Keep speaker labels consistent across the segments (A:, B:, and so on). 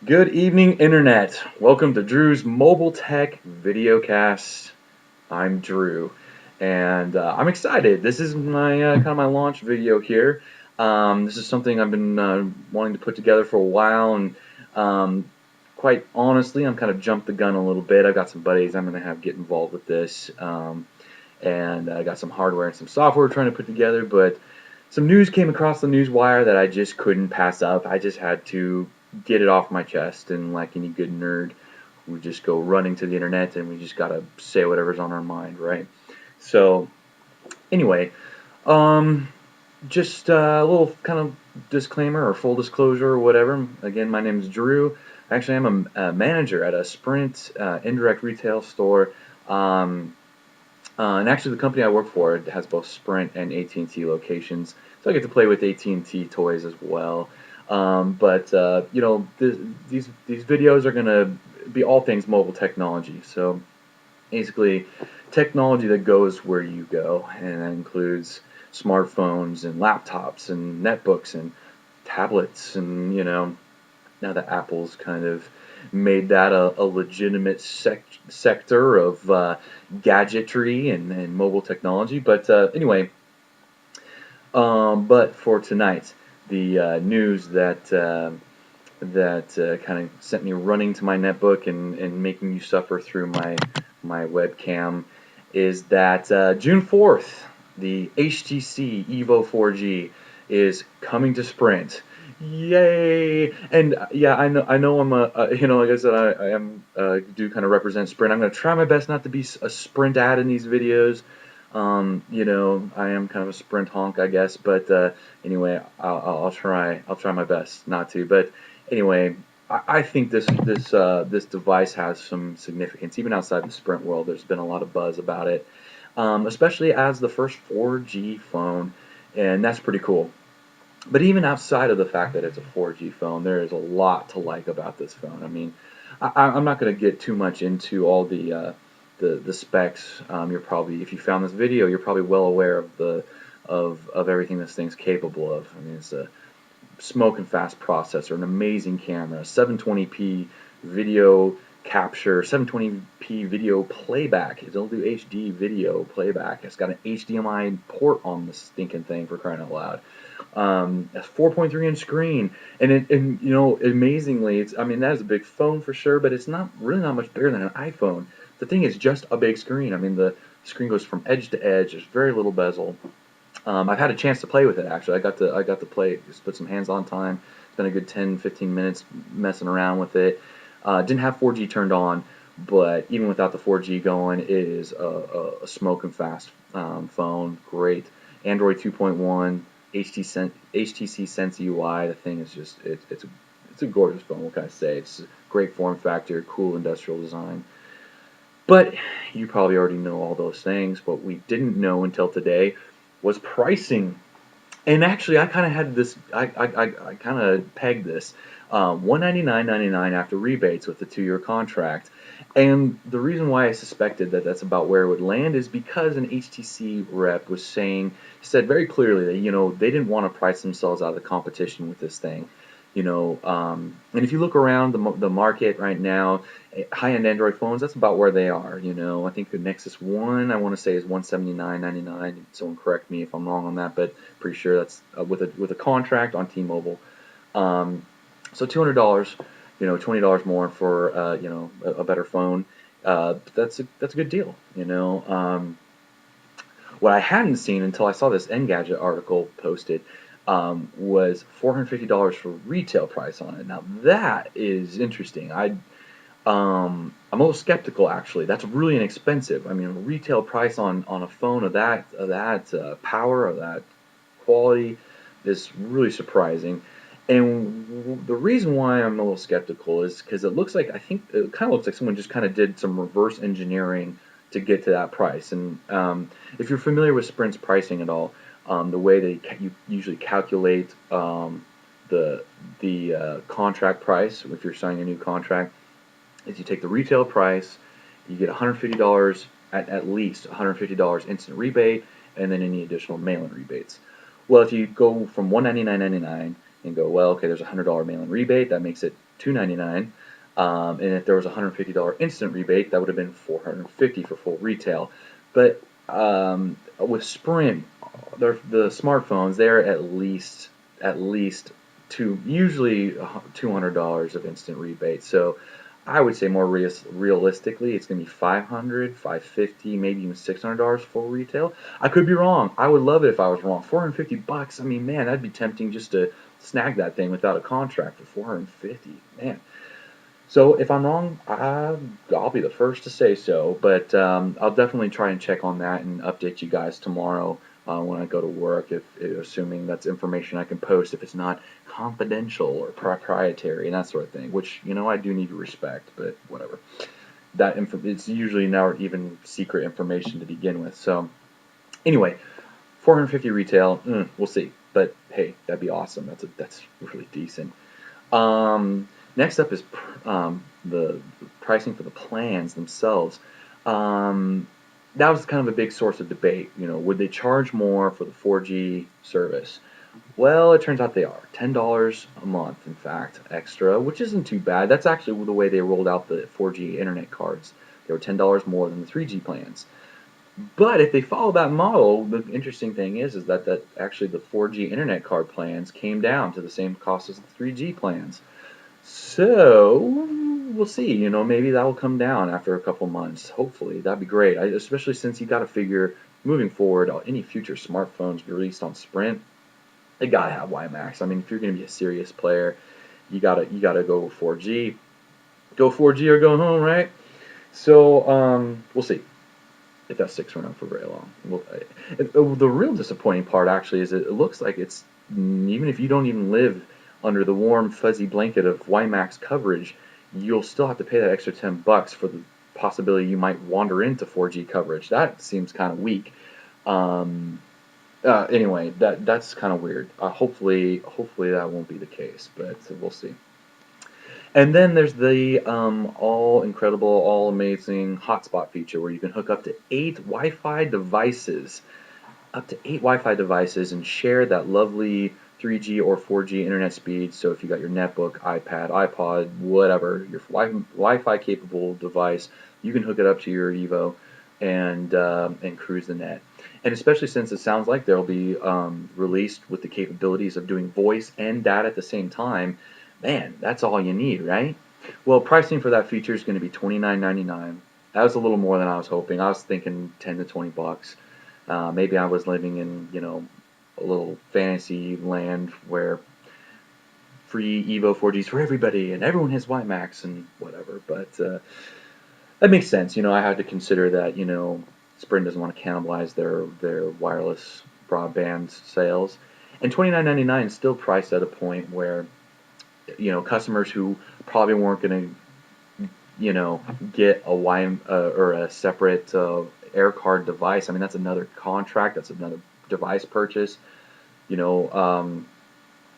A: Good evening, Internet. Welcome to Drew's Mobile Tech Videocast. I'm Drew, and I'm excited. This is my kind of my launch video here. This is something I've been wanting to put together for a while, and quite honestly, I'm kind of jumped the gun a little bit. I've got some buddies I'm going to have get involved with this, and I got some hardware and some software we're trying to put together, but some news came across the news wire that I just couldn't pass up. I just had to get it off my chest, and like any good nerd, we just go running to the internet and we just gotta say whatever's on our mind, right? So anyway, um, just a little kind of disclaimer or full disclosure or whatever. Again, my name is Drew. Actually, I'm a manager at a Sprint indirect retail store. Um, and actually, the company I work for has both Sprint and AT&T locations, so I get to play with AT&T toys as well. But these videos are gonna be all things mobile technology. So basically, technology that goes where you go, and that includes smartphones and laptops and netbooks and tablets, and now that Apple's kind of made that a legitimate sector of gadgetry and mobile technology. But anyway, but for tonight, the news that kind of sent me running to my netbook and making you suffer through my webcam is that June 4th, the HTC EVO 4G is coming to Sprint. Yay! And yeah, I know I'm like I said, I am do kind of represent Sprint. I'm going to try my best not to be a Sprint ad in these videos. I am kind of a Sprint honk, I guess, but anyway, I'll try my best not to. But anyway, I think this device has some significance even outside the Sprint world. There's been a lot of buzz about it, especially as the first 4G phone, and that's pretty cool. But even outside of the fact that it's a 4G phone, there is a lot to like about this phone. I mean, I'm not going to get too much into all the specs. You're probably, if you found this video, you're probably well aware of of everything this thing's capable of. I mean, it's a smoking fast processor, an amazing camera, 720p video capture, 720p video playback. It'll do HD video playback. It's got an HDMI port on the stinking thing, for crying out loud. A 4.3-inch screen, and amazingly, I mean, that is a big phone for sure, but it's not really not much bigger than an iPhone. The thing is just a big screen. I mean, the screen goes from edge to edge. There's very little bezel. I've had a chance to play with it actually. I got to play, just put some hands-on time. Spent a good 10-15 minutes messing around with it. Didn't have 4G turned on, but even without the 4G going, it is a smoking fast phone. Great. Android 2.1, HTC Sense UI. The thing is just it's a gorgeous phone. What can I say? It's a great form factor, cool industrial design. But you probably already know all those things. What we didn't know until today was pricing. And actually, I kind of had this. I kind of pegged this. $199.99 after rebates with the 2-year contract. And the reason why I suspected that that's about where it would land is because an HTC rep said very clearly that they didn't want to price themselves out of the competition with this thing. And if you look around the market right now, high-end Android phones, that's about where they are. I think the Nexus One, I want to say, is $179.99. Someone correct me if I'm wrong on that, but pretty sure that's with a contract on T-Mobile. So $200, $20 more for a better phone. That's a good deal. What I hadn't seen until I saw this Engadget article posted was $450 for retail price on it. Now that is interesting. I'm a little skeptical actually. That's really inexpensive. I mean, retail price on a phone of that power, of that quality, is really surprising. And the reason why I'm a little skeptical is because I think it kind of looks like someone just kind of did some reverse engineering to get to that price. And if you're familiar with Sprint's pricing at all, the way you usually calculate the contract price if you're signing a new contract is you take the retail price, you get $150 at least $150 instant rebate, and then any additional mail-in rebates. Well, if you go from $199.99 and go, well, okay, there's a $100 mail-in rebate, that makes it $299. And if there was a $150 instant rebate, that would have been $450 for full retail. But with Sprint, the smartphones, they're at least usually $200 of instant rebate. So I would say more realistically, it's going to be $500, $550, maybe even $600 full retail. I could be wrong. I would love it if I was wrong. $450. I mean, man, that'd be tempting just to snag that thing without a contract for $450. Man. So if I'm wrong, I'll be the first to say so. But I'll definitely try and check on that and update you guys tomorrow when I go to work, assuming that's information I can post if it's not confidential or proprietary and that sort of thing, which, I do need to respect, but whatever. It's usually not even secret information to begin with. So anyway, 450 retail, we'll see. But hey, that'd be awesome. That's really decent. Next up is the pricing for the plans themselves. That was kind of a big source of debate. Would they charge more for the 4G service? Well, it turns out they are. $10 a month, in fact, extra, which isn't too bad. That's actually the way they rolled out the 4G internet cards. They were $10 more than the 3G plans. But if they follow that model, the interesting thing is that actually the 4G internet card plans came down to the same cost as the 3G plans. So we'll see. Maybe that will come down after a couple months. Hopefully, that'd be great. Especially since you got to figure moving forward, any future smartphones released on Sprint, they gotta have WiMAX. I mean, if you're gonna be a serious player, you gotta go 4G. Go 4G or go home, right? So we'll see if that sticks around for very long. The real disappointing part actually is it looks like it's even if you don't even live under the warm fuzzy blanket of WiMAX coverage, you'll still have to pay that extra $10 for the possibility you might wander into 4G coverage. That seems kind of weak. Anyway, that's kind of weird. Hopefully that won't be the case, but we'll see. And then there's the all incredible, all amazing hotspot feature where you can hook up to 8 Wi-Fi devices, and share that lovely 3G or 4G internet speed. So if you got your netbook, iPad, iPod, whatever, your Wi-Fi capable device, you can hook it up to your EVO and cruise the net. And especially since it sounds like they'll be released with the capabilities of doing voice and data at the same time, man, that's all you need, right? Well, pricing for that feature is going to be $29.99. That was a little more than I was hoping. I was thinking $10 to $20. Maybe I was living in, a little fantasy land where free EVO 4Gs for everybody and everyone has WiMAX and whatever. But that makes sense. I had to consider that, Sprint doesn't want to cannibalize their wireless broadband sales. And $29.99 is still priced at a point where, customers who probably weren't going to, get or a separate air card device. I mean, that's another contract. That's another device purchase. And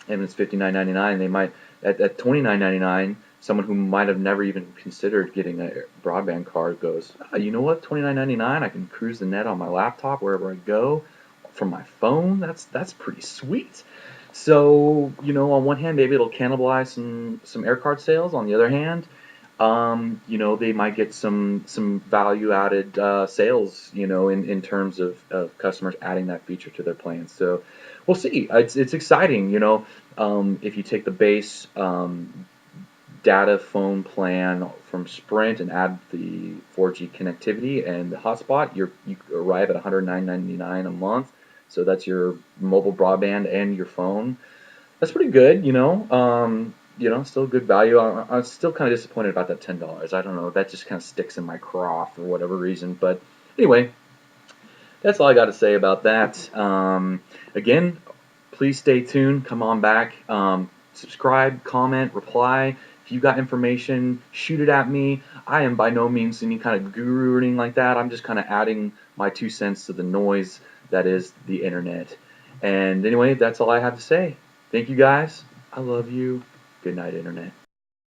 A: it's $59.99. They might at $29.99. Someone who might have never even considered getting a broadband card goes, you know what, $29.99, I can cruise the net on my laptop wherever I go from my phone. That's pretty sweet. So, on one hand, maybe it'll cannibalize some air card sales. On the other hand, they might get some value-added sales, in terms of customers adding that feature to their plans. So we'll see. It's exciting, if you take the base data phone plan from Sprint and add the 4G connectivity and the hotspot, you arrive at $109.99 a month. So that's your mobile broadband and your phone. That's pretty good, still good value. I'm still kind of disappointed about that $10. I don't know, that just kind of sticks in my craw for whatever reason. But anyway, that's all I got to say about that. Again, please stay tuned. Come on back. Subscribe, comment, reply. If you got information, shoot it at me. I am by no means any kind of guru or anything like that. I'm just kind of adding my 2 cents to the noise that is the internet. And anyway, that's all I have to say. Thank you guys. I love you. Good night, internet.